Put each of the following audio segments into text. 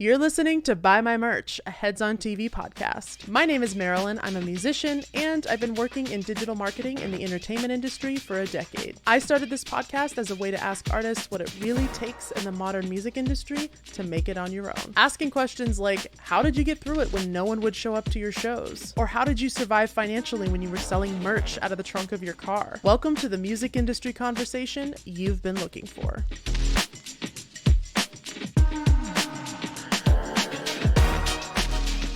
You're listening to Buy My Merch, a Heads on TV podcast. My name is Marilyn. I'm a musician, and I've been working in digital marketing in the entertainment industry for a decade. I started this podcast as a way to ask artists what it really takes in the modern music industry to make it on your own. Asking questions like, how did you get through it when no one would show up to your shows? Or how did you survive financially when you were selling merch out of the trunk of your car? Welcome to the music industry conversation you've been looking for.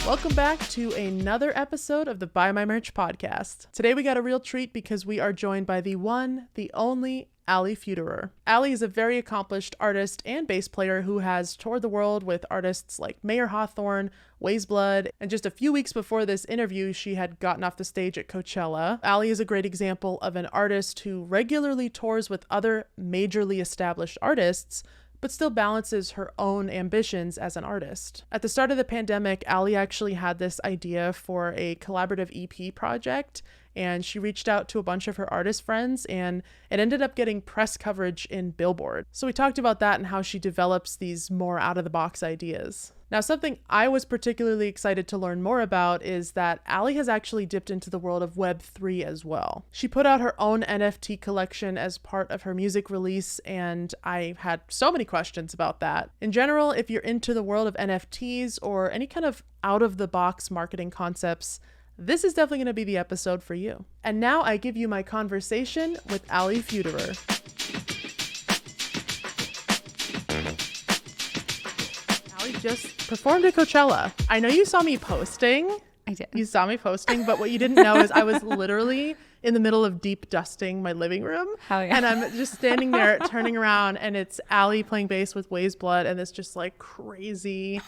Welcome back to another episode of the Buy My Merch podcast. Today we got a real treat because we are joined by the one, the only, Allee Fütterer. Allee is a very accomplished artist and bass player who has toured the world with artists like Mayer Hawthorne, Weyes Blood, and just a few weeks before this interview, she had gotten off the stage at Coachella. Allee is a great example of an artist who regularly tours with other majorly established artists, but still balances her own ambitions as an artist. At the start of the pandemic, Allee actually had this idea for a collaborative EP project, and she reached out to a bunch of her artist friends, and it ended up getting press coverage in Billboard. So we talked about that and how she develops these more out-of-the-box ideas. Now, something I was particularly excited to learn more about is that Allee has actually dipped into the world of Web3 as well. She put out her own NFT collection as part of her music release, and I had so many questions about that. In general, if you're into the world of NFTs or any kind of out-of-the-box marketing concepts, this is definitely going to be the episode for you. And now I give you my conversation with Allee Fütterer. Allee just performed at Coachella. I know you saw me posting. I did. You saw me posting, but what you didn't know is I was literally in the middle of deep dusting my living room. Hell yeah. And I'm just standing there turning around, and it's Allee playing bass with Weyes Blood, and it's just like crazy.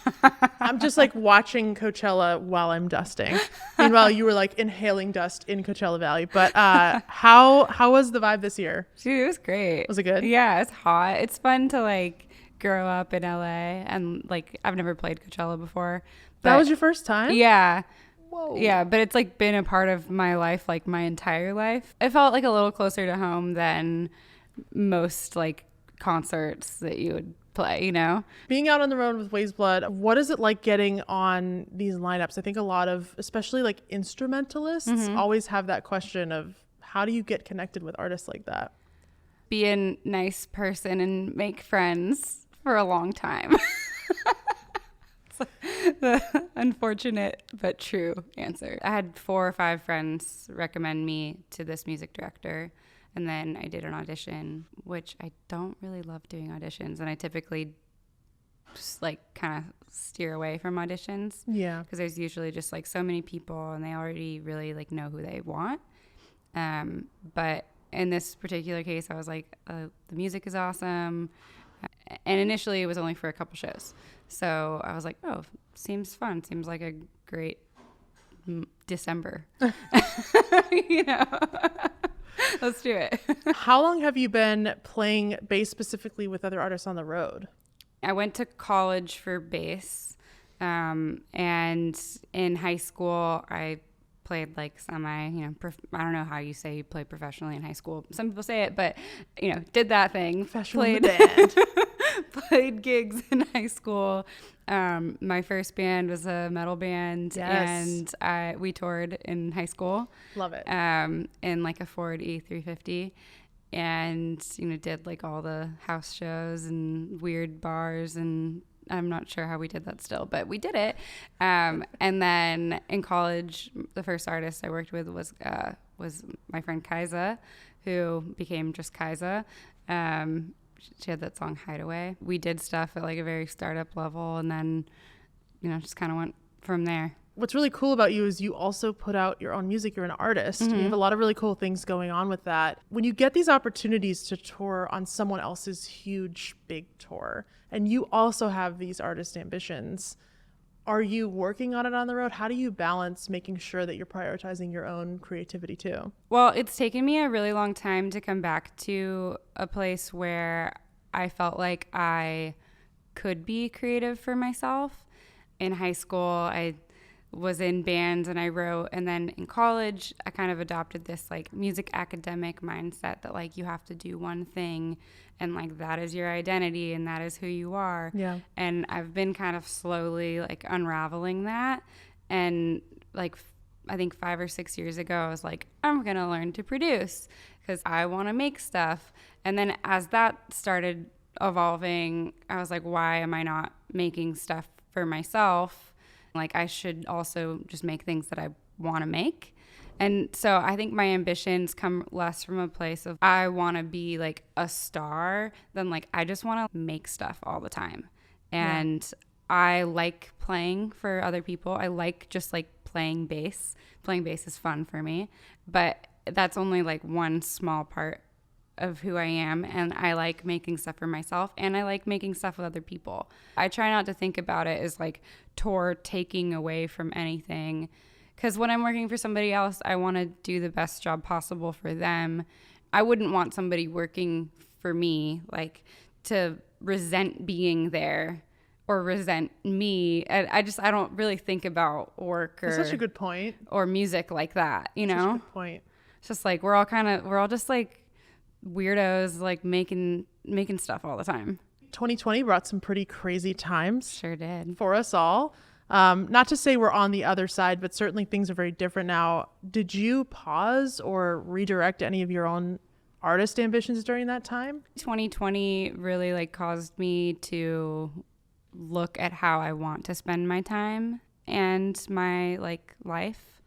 I'm just like watching Coachella while I'm dusting. Meanwhile, you were like inhaling dust in Coachella Valley. But how was the vibe this year? Dude, it was great. Was it good? Yeah, it's hot. It's fun to like grow up in LA, and like I've never played Coachella before. That was your first time? Yeah. Whoa. Yeah, but it's like been a part of my life, like my entire life. It felt like a little closer to home than most like concerts that you would play, you know? Being out on the road with Weyes Blood, what is it like getting on these lineups? I think a lot of, especially like instrumentalists, always have that question of how do you get connected with artists like that? Be a nice person and make friends for a long time. The unfortunate but true answer. I had 4 or 5 friends recommend me to this music director, and then I did an audition, which I don't really love doing auditions, and I typically just like kind of steer away from auditions. Yeah. Because there's usually just like so many people, and they already really like know who they want. But in this particular case, I was like, the music is awesome. And initially it was only for a couple shows. So I was like, oh, seems fun. Seems like a great December. You know, let's do it. How long have you been playing bass specifically with other artists on the road? I went to college for bass. And in high school, I played like semi, I don't know how you say you play professionally in high school. Some people say it, but, did that thing. Professional band. Played gigs in high school. My first band was a metal band. Yes. And we toured in high school. Love it. In like a Ford E350. And, did like all the house shows and weird bars, and I'm not sure how we did that still, but we did it. And then in college, the first artist I worked with was my friend Kaisa, who became just Kaisa. She had that song Hideaway. We did stuff at like a very startup level, and then, just kind of went from there. What's really cool about you is you also put out your own music. You're an artist. You have a lot of really cool things going on with that. When you get these opportunities to tour on someone else's huge, big tour, and you also have these artist ambitions, are you working on it on the road? How do you balance making sure that you're prioritizing your own creativity too? Well, it's taken me a really long time to come back to a place where I felt like I could be creative for myself. In high school, I was in bands and I wrote. And then in college, I kind of adopted this like music academic mindset that like you have to do one thing and like that is your identity and that is who you are. Yeah. And I've been kind of slowly like unraveling that. And like I think 5 or 6 years ago, I was like, I'm going to learn to produce because I want to make stuff. And then as that started evolving, I was like, why am I not making stuff for myself? Like I should also just make things that I want to make. And so I think my ambitions come less from a place of I want to be like a star than like I just want to make stuff all the time. And I like playing for other people. I like just like playing bass. Playing bass is fun for me, but that's only like one small part of who I am. And I like making stuff for myself and I like making stuff with other people. I try not to think about it as like tour taking away from anything. Because when I'm working for somebody else, I want to do the best job possible for them. I wouldn't want somebody working for me like to resent being there or resent me. I don't really think about work or That's such a good point. Or music like that, you know? Such a good point. It's just like we're all just like weirdos like making stuff all the time. 2020 brought some pretty crazy times. Sure did. For us all. Not to say we're on the other side, but certainly things are very different now. Did you pause or redirect any of your own artist ambitions during that time? 2020 really like caused me to look at how I want to spend my time and my like life.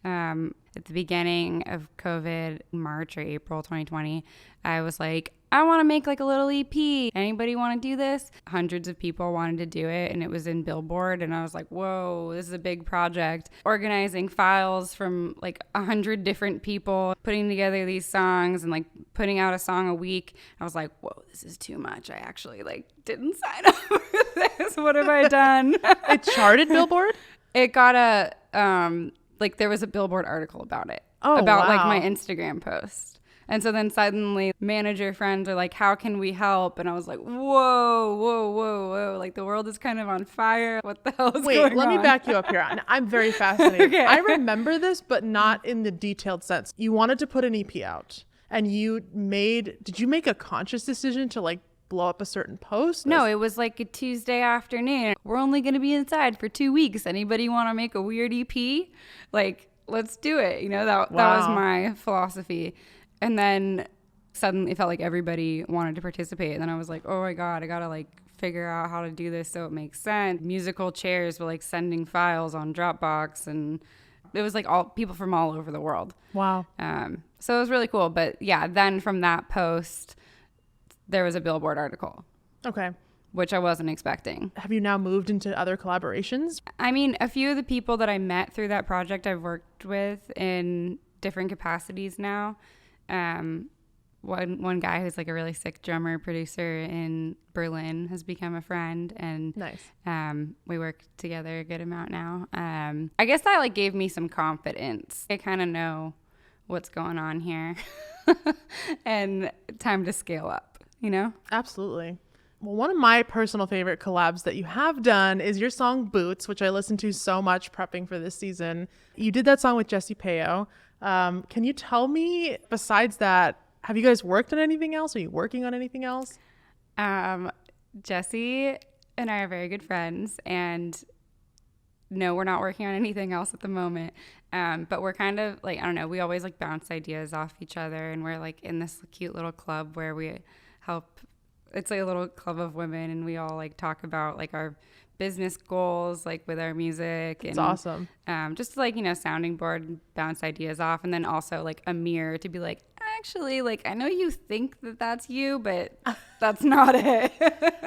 At the beginning of COVID, March or April 2020, I was like, I want to make like a little EP. Anybody want to do this? Hundreds of people wanted to do it, and it was in Billboard. And I was like, whoa, this is a big project. Organizing files from like 100 different people, putting together these songs and like putting out a song a week. I was like, whoa, this is too much. I actually like didn't sign up for this. What have I done? It charted Billboard? It got a, like there was a Billboard article about it. Oh, about wow. like my Instagram post. And so then suddenly manager friends are like, how can we help? And I was like, whoa. Like the world is kind of on fire. What the hell is going on? Wait, let me back you up here. I'm very fascinated. Okay. I remember this, but not in the detailed sense. You wanted to put an EP out and did you make a conscious decision to like blow up a certain post? No, it was like a Tuesday afternoon. We're only going to be inside for 2 weeks. Anybody want to make a weird EP? Like, let's do it. You know, that was my philosophy. And then suddenly it felt like everybody wanted to participate. And then I was like, oh my God, I got to like figure out how to do this so it makes sense. Musical chairs were like sending files on Dropbox, and it was like all people from all over the world. Wow. So it was really cool. But yeah, then from that post, there was a Billboard article. Okay. Which I wasn't expecting. Have you now moved into other collaborations? I mean, a few of the people that I met through that project I've worked with in different capacities now. One guy who's like a really sick drummer producer in Berlin has become a friend, and nice. We work together a good amount now. I guess that like gave me some confidence. I kind of know what's going on here and time to scale up, you know? Absolutely. Well, one of my personal favorite collabs that you have done is your song Boots, which I listened to so much prepping for this season. You did that song with Jesse Peo. Can you tell me, besides that, have you guys worked on anything else? Are you working on anything else? Jesse and I are very good friends, and no, we're not working on anything else at the moment. But we're kind of like, I don't know, we always like bounce ideas off each other, and we're like in this cute little club where we help. It's like a little club of women, and we all like talk about like our business goals, like with our music. It's and awesome. Just like, you know, sounding board and bounce ideas off, and then also like a mirror to be like, actually, like I know you think that that's you, but that's not it.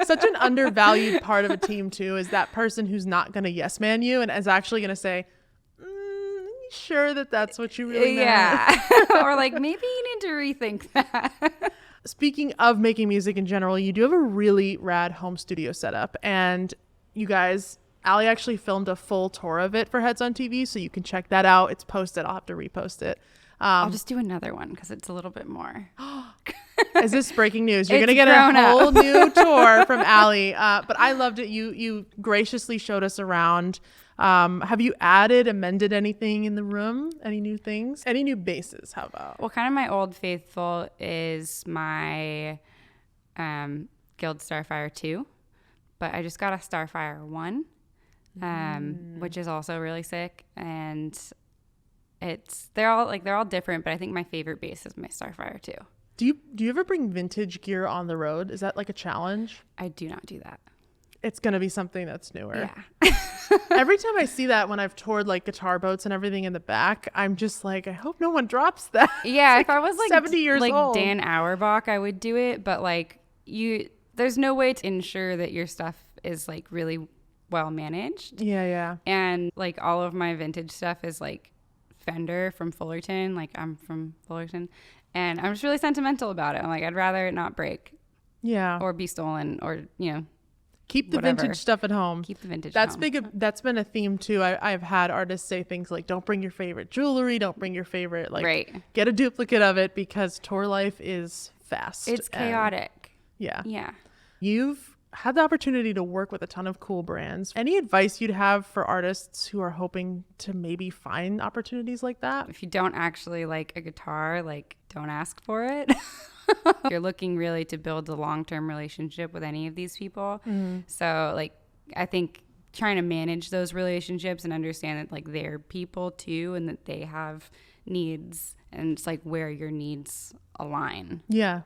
Such an undervalued part of a team too is that person who's not going to yes man you and is actually going to say, sure that that's what you really meant. Yeah. Or like, maybe you need to rethink that. Speaking of making music in general, you do have a really rad home studio setup, and you guys, Allie actually filmed a full tour of it for Heads on TV, so you can check that out. It's posted. I'll have to repost it. I'll just do another one because it's a little bit more. Is this breaking news? You're It's going to get a grown up. whole new tour from Allee. But I loved it. You graciously showed us around. Have you amended anything in the room? Any new things? Any new bases? How about? Well, kind of my old faithful is my Guild Starfire 2, but I just got a Starfire 1, which is also really sick. And they're all different, but I think my favorite base is my Starfire 2. Do you ever bring vintage gear on the road? Is that like a challenge? I do not do that. It's going to be something that's newer. Yeah. Every time I see that when I've toured like guitar boats and everything in the back, I'm just like, I hope no one drops that. Yeah, It's if I was like 70 years like old. Dan Auerbach, I would do it, but like there's no way to ensure that your stuff is like really well managed. Yeah. And like all of my vintage stuff is like Fender from Fullerton. Like I'm from Fullerton, and I'm just really sentimental about it. I'm like, I'd rather it not break Yeah. or be stolen or, Keep the whatever. vintage stuff at home. Keep the vintage. That's home. big. That's been a theme too. I've had artists say things like, "Don't bring your favorite jewelry. Don't bring your favorite Right. Get a duplicate of it because tour life is fast. It's and- chaotic. Yeah. Yeah. You've had the opportunity to work with a ton of cool brands. Any advice you'd have for artists who are hoping to maybe find opportunities like that? If you don't actually like a guitar, like don't ask for it. You're looking really to build a long-term relationship with any of these people. So like, I think trying to manage those relationships and understand that like they're people too, and that they have needs, and it's like where your needs align. Yeah.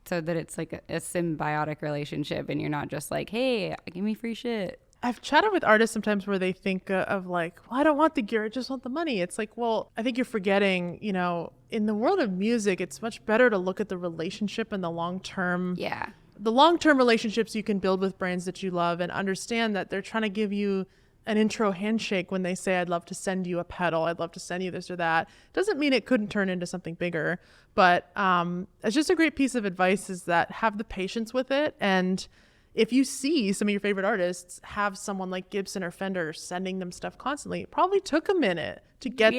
So that it's like a symbiotic relationship, and you're not just like, hey, give me free shit. I've chatted with artists sometimes where they think of like, well, I don't want the gear, I just want the money. It's like, well, I think you're forgetting, in the world of music, it's much better to look at the relationship and the long-term relationships you can build with brands that you love, and understand that they're trying to give you an intro handshake when they say, I'd love to send you a pedal, I'd love to send you this or that. Doesn't mean it couldn't turn into something bigger, but it's just a great piece of advice, is that have the patience with it. And if you see some of your favorite artists have someone like Gibson or Fender sending them stuff constantly, it probably took a minute to get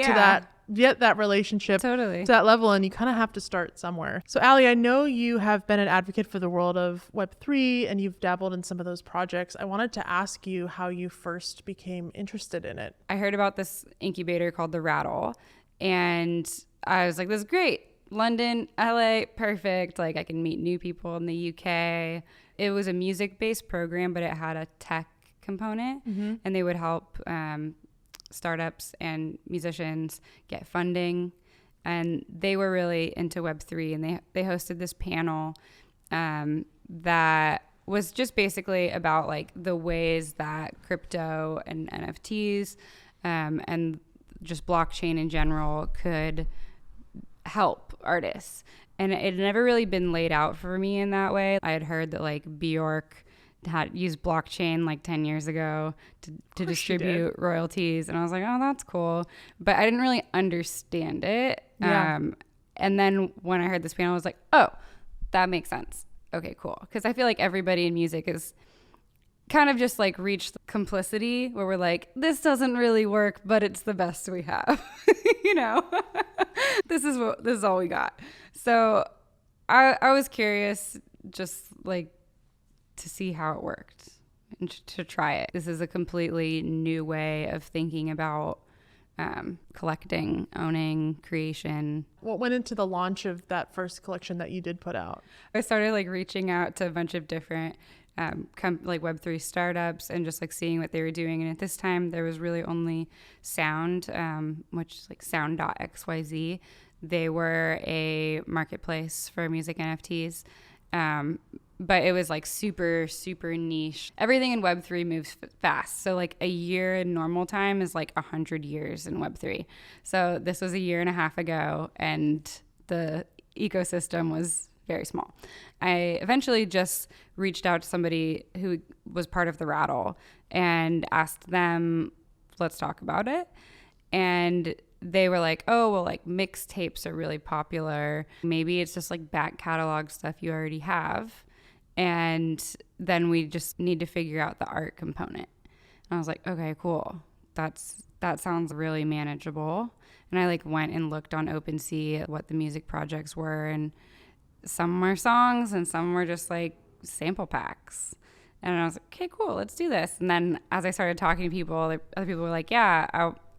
that relationship to that level, and you kind of have to start somewhere. So Allee, I know you have been an advocate for the world of Web3, and you've dabbled in some of those projects. I wanted to ask you how you first became interested in it. I heard about this incubator called The Rattle, and I was like, this is great. London, LA, perfect. Like I can meet new people in the UK. It was a music-based program, but it had a tech component, and they would help startups and musicians get funding. And they were really into Web3, and they hosted this panel that was just basically about like the ways that crypto and NFTs and just blockchain in general could help artists. And it had never really been laid out for me in that way. I had heard that like Bjork had used blockchain like 10 years ago to distribute royalties. And I was like, oh, that's cool. But I didn't really understand it. Yeah. And then when I heard this panel, I was like, oh, that makes sense. Okay, cool. Because I feel like everybody in music is kind of just like reached complicity where we're like, this doesn't really work, but it's the best we have. This is all we got. So I was curious just like to see how it worked and to try it. This is a completely new way of thinking about collecting, owning, creation. What went into the launch of that first collection that you did put out? I started like reaching out to a bunch of different like Web3 startups and just like seeing what they were doing. And at this time there was really only Sound, which is like sound.xyz. They were a marketplace for music NFTs. But it was like super, super niche. Everything in Web3 moves fast. So like a year in normal time is like 100 years in Web3. So this was a year and a half ago, and the ecosystem was very small. I eventually just reached out to somebody who was part of the Rattle and asked them, let's talk about it. And they were like, oh, well, like mixtapes are really popular. Maybe it's just like back catalog stuff you already have. And then we just need to figure out the art component. And I was like, okay, cool. That sounds really manageable. And I like went and looked on OpenSea at what the music projects were, and some were songs and some were just like sample packs. And I was like, okay, cool, let's do this. And then as I started talking to people, other people were like, yeah,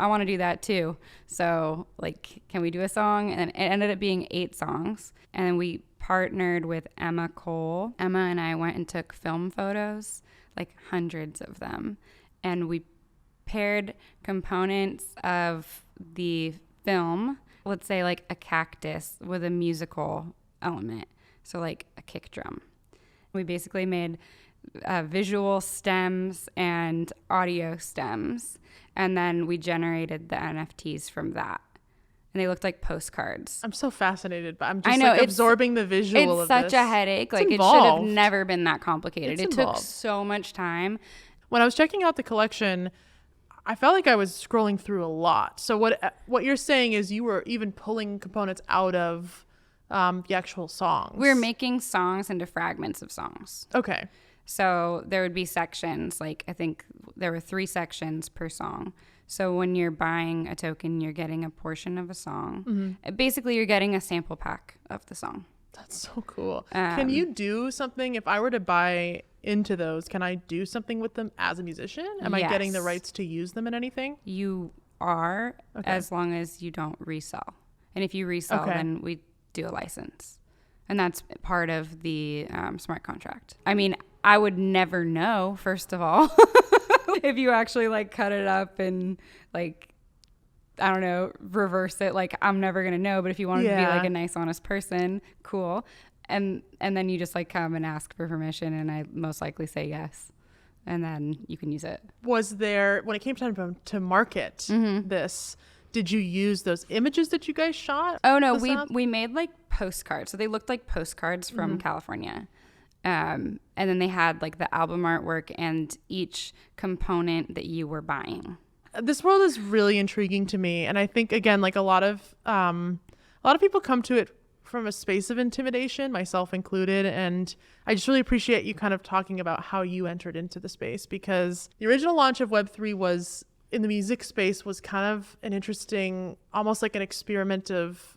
I want to do that too. So like, can we do a song? And it ended up being 8 songs. And then we partnered with Emma Cole. Emma and I went and took film photos, like hundreds of them. And we paired components of the film, let's say like a cactus with a musical element. So like a kick drum. We basically made visual stems and audio stems, and then we generated the NFTs from that, and they looked like postcards. I'm so fascinated, but I'm just like absorbing the visual of this. It's such a headache. Like it should have never been that complicated. It took so much time. When I was checking out the collection, I felt like I was scrolling through a lot. So what you're saying is you were even pulling components out of the actual songs. We're making songs into fragments of songs. Okay. So there would be sections, like I think there were 3 sections per song. So when you're buying a token, you're getting a portion of a song. Mm-hmm. Basically, you're getting a sample pack of the song. That's so cool. Can you do something, if I were to buy into those, can I do something with them as a musician? Am I getting the rights to use them in anything? You are, as long as you don't resell. And if you resell, then we do a license. And that's part of the smart contract. I mean, I would never know, first of all, if you actually like cut it up and like, I don't know, reverse it. Like I'm never going to know. But if you wanted to be like a nice, honest person, cool. And then you just like come and ask for permission, and I most likely say yes. And then you can use it. Was there, when it came time to market this, did you use those images that you guys shot? Oh, no, we made like postcards. So they looked like postcards from California. And then they had like the album artwork and each component that you were buying. This world is really intriguing to me. And I think, again, like a lot of people come to it from a space of intimidation, myself included. And I just really appreciate you kind of talking about how you entered into the space, because the original launch of Web3 was in the music space was kind of an interesting, almost like an experiment of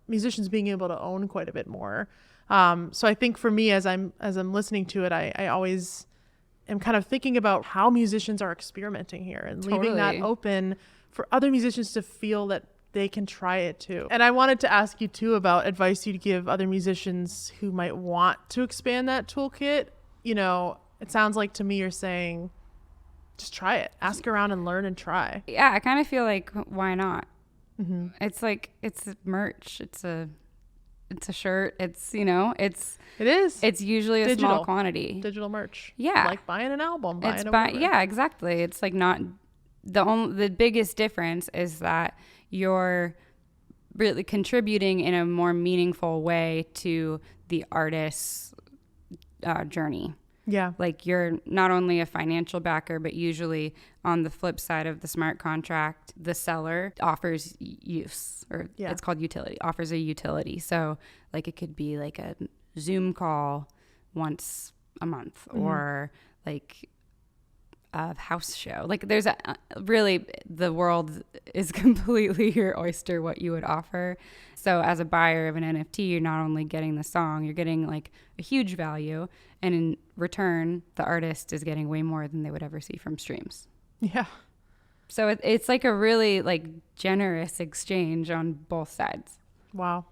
musicians being able to own quite a bit more. So I think for me, as I'm listening to it, I always am kind of thinking about how musicians are experimenting here and leaving that open for other musicians to feel that they can try it too. And I wanted to ask you too about advice you'd give other musicians who might want to expand that toolkit. You know, it sounds like to me you're saying, just try it, ask around and learn and try. Yeah, I kind of feel like, why not? Mm-hmm. It's like, it's merch. It's a shirt. It's, you know, it is. It's usually a small quantity. Digital merch. Yeah. Like buying an album. Yeah, exactly. It's like not the biggest difference is that you're really contributing in a more meaningful way to the artist's journey. Yeah. Like you're not only a financial backer, but usually on the flip side of the smart contract, the seller offers use, or it's called utility, offers a utility. So like it could be like a Zoom call once a month, or like a house show. Like there's really, the world is completely your oyster, what you would offer. So as a buyer of an NFT, you're not only getting the song, you're getting like a huge value. And in return, the artist is getting way more than they would ever see from streams. Yeah. So it's like a really like generous exchange on both sides. Wow.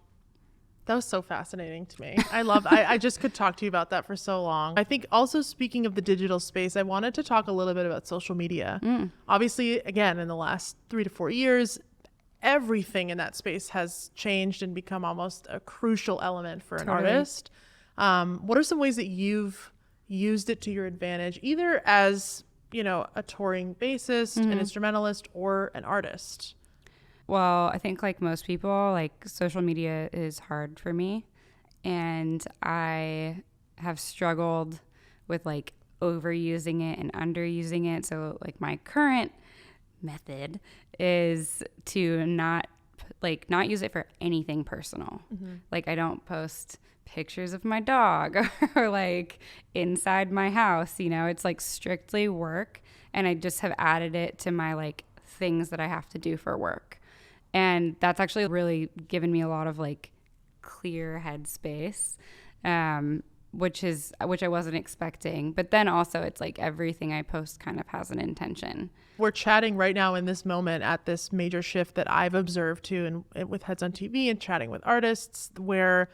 That was so fascinating to me. I just could talk to you about that for so long. I think also, speaking of the digital space, I wanted to talk a little bit about social media. Obviously, again, in the last 3 to 4 years, everything in that space has changed and become almost a crucial element for an artist. What are some ways that you've used it to your advantage, either as, you know, a touring bassist, an instrumentalist, or an artist? Well, I think like most people, like social media is hard for me, and I have struggled with like overusing it and underusing it. So like my current method is to not use it for anything personal. Like I don't post pictures of my dog or like inside my house, you know, it's like strictly work. And I just have added it to my like things that I have to do for work. And that's actually really given me a lot of like clear headspace, which I wasn't expecting. But then also it's like everything I post kind of has an intention. We're chatting right now in this moment at this major shift that I've observed too, and with Heads on TV and chatting with artists, where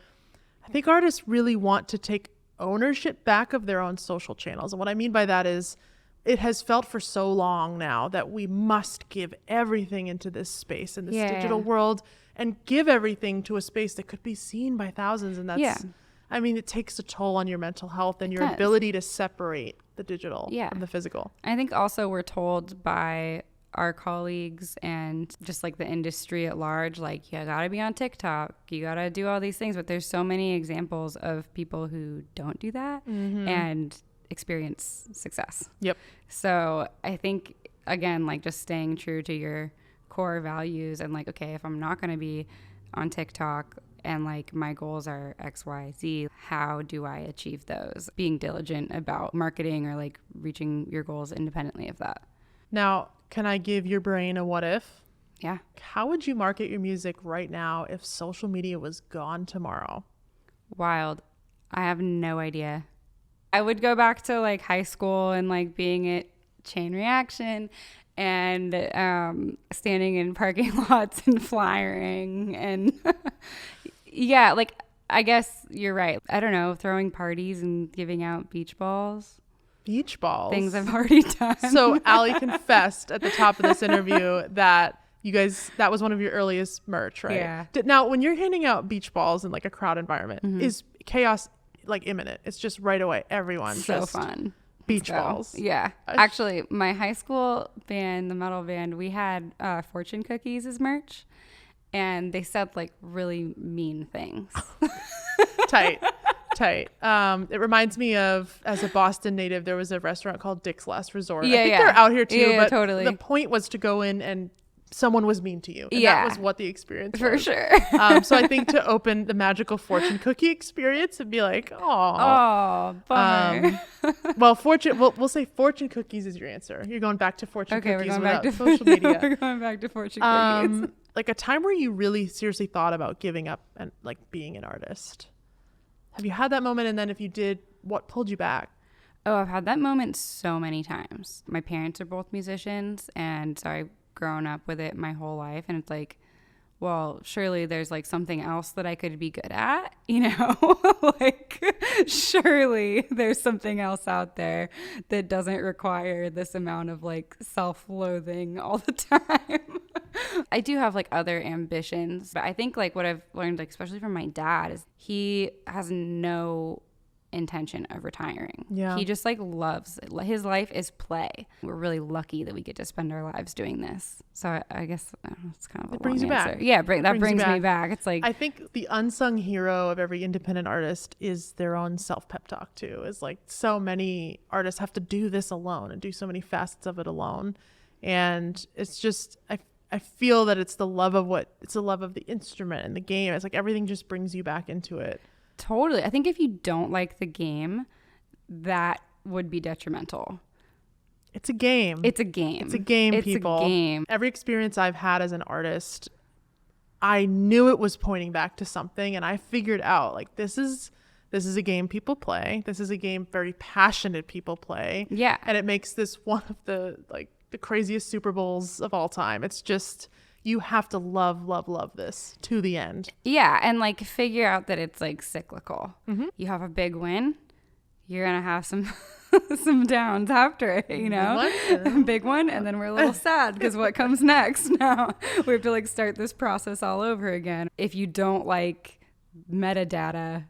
I think artists really want to take ownership back of their own social channels. And what I mean by that is it has felt for so long now that we must give everything into this space, in this digital world, and give everything to a space that could be seen by thousands. And that's, I mean, it takes a toll on your mental health and your ability to separate the digital from the physical. I think also we're told by our colleagues and just like the industry at large, like, you gotta be on TikTok, you gotta do all these things, but there's so many examples of people who don't do that and experience success. Yep. So I think, again, like just staying true to your core values and like, okay, if I'm not gonna be on TikTok and like my goals are X, Y, Z, how do I achieve those? Being diligent about marketing or like reaching your goals independently of that. Now, can I give your brain a what if? Yeah. How would you market your music right now if social media was gone tomorrow? Wild. I have no idea. I would go back to like high school and like being at Chain Reaction and standing in parking lots and flyering and yeah, like I guess you're right. I don't know, throwing parties and giving out beach balls. Beach balls? Things I've already done. So Allee confessed at the top of this interview that you guys, that was one of your earliest merch, right? Yeah. Now, when you're handing out beach balls in like a crowd environment, is chaos like imminent? It's just right away. Everyone so just fun. Beach balls. Yeah. Actually, my high school band, the metal band, we had fortune cookies as merch. And they said like really mean things. Tight. It reminds me of, as a Boston native, there was a restaurant called Dick's Last Resort. Yeah, I think they're out here too, yeah, but totally. The point was to go in and someone was mean to you. And that was what the experience for was. Sure. So I think to open the magical fortune cookie experience and be like, oh, bummer. Well, we'll say fortune cookies is your answer. You're going back to fortune cookies we're going without back to social media. We're going back to fortune cookies. Like a time where you really seriously thought about giving up and like being an artist. Have you had that moment? And then if you did, what pulled you back? Oh, I've had that moment so many times. My parents are both musicians, and so I've grown up with it my whole life. And it's like, well, surely there's like something else that I could be good at, you know? Like, surely there's something else out there that doesn't require this amount of like self-loathing all the time. I do have like other ambitions, but I think like what I've learned, like especially from my dad, is he has no intention of retiring. Yeah. He just like loves it. His life is play. We're really lucky that we get to spend our lives doing this. So I guess it's kind of a brings long you answer. back. Yeah, that brings me back. It's like, I think the unsung hero of every independent artist is their own self-pep talk too. Is like so many artists have to do this alone and do so many facets of it alone. And it's just, I feel that it's the love of the instrument and the game. It's like everything just brings you back into it. Totally. I think if you don't like the game, that would be detrimental. It's a game. It's a game. It's a game, people. It's a game. Every experience I've had as an artist, I knew it was pointing back to something, and I figured out like this is a game people play. This is a game very passionate people play. Yeah. And it makes this one of the craziest Super Bowls of all time. It's just, you have to love this to the end. Yeah, and like figure out that it's like cyclical. Mm-hmm. You have a big win, you're gonna have some some downs after it, you know. Big one, and then we're a little sad because what comes next? Now we have to like start this process all over again. If you don't like metadata,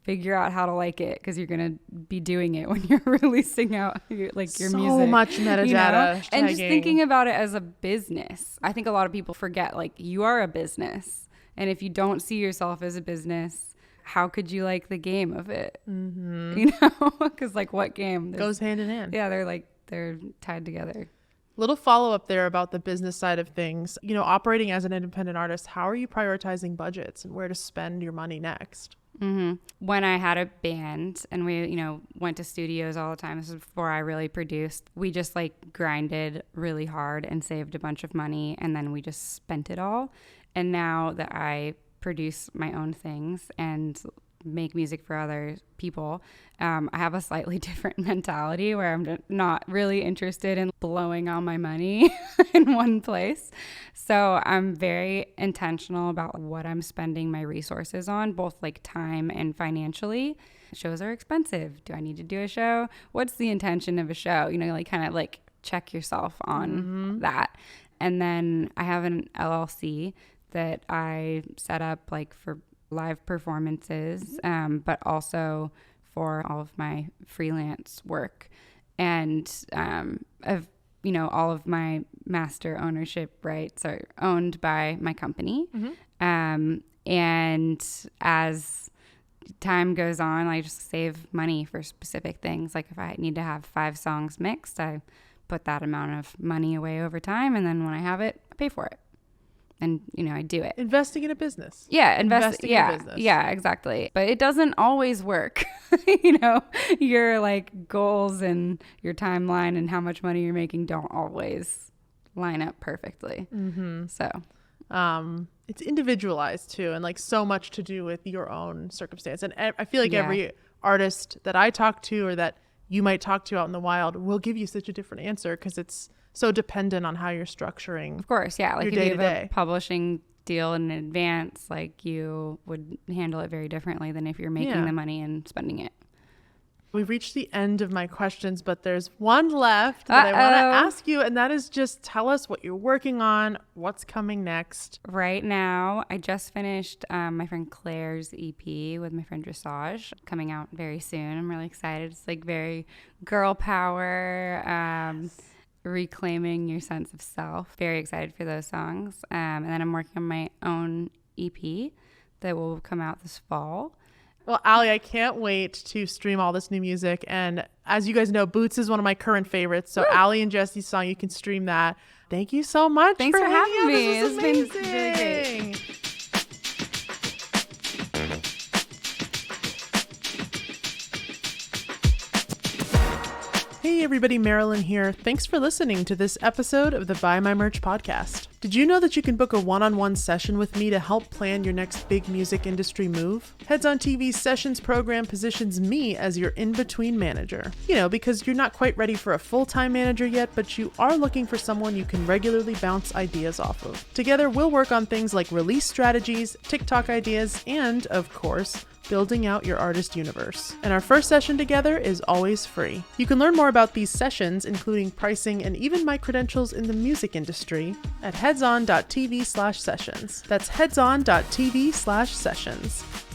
figure out how to like it, because you're gonna be doing it when you're releasing out your music. So much metadata, you know? tagging. And just thinking about it as a business. I think a lot of people forget like you are a business, and if you don't see yourself as a business, how could you like the game of it? Mm-hmm. You know, because like what game goes hand in hand? Yeah, they're tied together. Little follow up there about the business side of things. You know, operating as an independent artist, how are you prioritizing budgets and where to spend your money next? Mm-hmm. When I had a band and we, went to studios all the time, this is before I really produced, we just like grinded really hard and saved a bunch of money, and then we just spent it all. And now that I produce my own things and make music for other people. I have a slightly different mentality where I'm not really interested in blowing all my money in one place. So I'm very intentional about what I'm spending my resources on, both like time and financially. Shows are expensive. Do I need to do a show? What's the intention of a show? You know, like kind of like check yourself on that. And then I have an LLC that I set up like for live performances, but also for all of my freelance work. And all of my master ownership rights are owned by my company. And as time goes on, I just save money for specific things. Like if I need to have 5 songs mixed, I put that amount of money away over time. And then when I have it, I pay for it. And, I do it. Investing in a business. Yeah. Investing in a business. Yeah, exactly. But it doesn't always work. Your like goals and your timeline and how much money you're making don't always line up perfectly. So it's individualized too, and like so much to do with your own circumstance. And I feel like every artist that I talk to or that you might talk to out in the wild will give you such a different answer because it's so dependent on how you're structuring. Of course, yeah. Like your if you have day-to-day. a publishing deal in advance, like you would handle it very differently than if you're making the money and spending it. We've reached the end of my questions, but there's one left that I want to ask you, and that is just tell us what you're working on, what's coming next. Right now, I just finished my friend Claire's EP with my friend Dressage, coming out very soon. I'm really excited. It's like very girl power, reclaiming your sense of self. Very excited for those songs. And then I'm working on my own EP that will come out this fall. Well, Allie, I can't wait to stream all this new music. And as you guys know, Boots is one of my current favorites. So Allie and Jesse's song, you can stream that. Thank you so much. Thanks for having me. This was amazing. It's been really great. Hey everybody, Marilyn here. Thanks for listening to this episode of the Buy My Merch podcast. Did you know that you can book a one-on-one session with me to help plan your next big music industry move? Heads on TV's Sessions program positions me as your in-between manager. Because you're not quite ready for a full-time manager yet, but you are looking for someone you can regularly bounce ideas off of. Together, we'll work on things like release strategies, TikTok ideas, and, of course, building out your artist universe. And our first session together is always free. You can learn more about these sessions, including pricing and even my credentials in the music industry, at headson.tv/sessions. That's headson.tv/sessions.